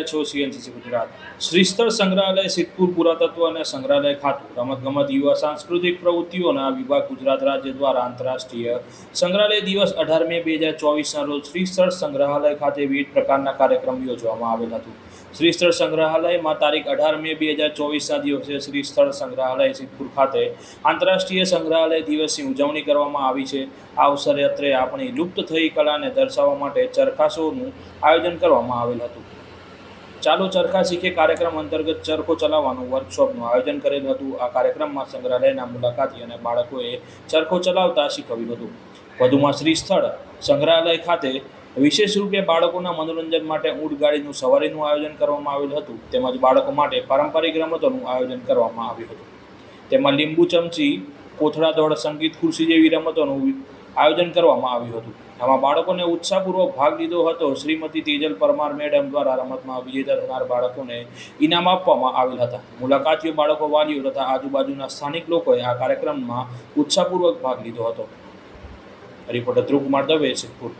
છો CNCC ગુજરાત। શ્રીસ્થળ સંગ્રહાલય સિદ્ધપુર પુરાતત્વ અને સંગ્રહાલય ખાતું રમતગમત યુવા સાંસ્કૃતિક પ્રવૃત્તિઓના વિભાગ ગુજરાત રાજ્ય દ્વારા આંતરરાષ્ટ્રીય સંગ્રહાલય દિવસ 18 મે 2024ના રોજ શ્રીસ્થળ સંગ્રહાલય ખાતે વિવિધ પ્રકારના કાર્યક્રમ યોજવામાં આવેલ હતું। શ્રીસ્થળ સંગ્રહાલયમાં તારીખ 18 મે 2024ના દિવસે શ્રીસ્થળ સંગ્રહાલય સિદ્ધપુર ખાતે આંતરરાષ્ટ્રીય સંગ્રહાલય દિવસની ઉજવણી કરવામાં આવી છે। આ અવસરે અત્રે આપણી લુપ્ત થઈ કલાને દર્શાવવા માટે ચરખા શોનું આયોજન કરવામાં આવેલ હતું। ચાલો ચરખા શીખે કાર્યક્રમ અંતર્ગત ચરખો ચલાવવાનું વર્કશોપનું આયોજન કરેલ હતું। આ કાર્યક્રમમાં સંગ્રહાલયના મુલાકાતી અને બાળકોએ ચરખો ચલાવતા શીખવ્યું હતું। વધુમાં શ્રીસ્થળ સંગ્રહાલય ખાતે વિશેષ રૂપે બાળકોના મનોરંજન માટે ઊંટગાડીનું સવારીનું આયોજન કરવામાં આવેલ હતું। તેમજ બાળકો માટે પારંપરિક રમતોનું આયોજન કરવામાં આવ્યું હતું। તેમાં લીંબુ ચમચી, કોથળા દોડ, સંગીત ખુરશી જેવી રમતોનું આયોજન કરવામાં આવ્યું હતું। આમાં બાળકોને ઉત્સાહપૂર્વક ભાગ લીધો હતો। શ્રીમતી તેજલ પરમાર મેડમ દ્વારા રમતમાં વિજેતા થનાર બાળકોને ઇનામ આપવામાં આવેલ હતા। મુલાકાતીઓ, બાળકો, વાલીઓ તથા આજુબાજુના સ્થાનિક લોકોએ આ કાર્યક્રમમાં ઉત્સાહપૂર્વક ભાગ લીધો હતો। રિપોર્ટર ધ્રુવ કુમાર દવે, સિદ્ધપુર।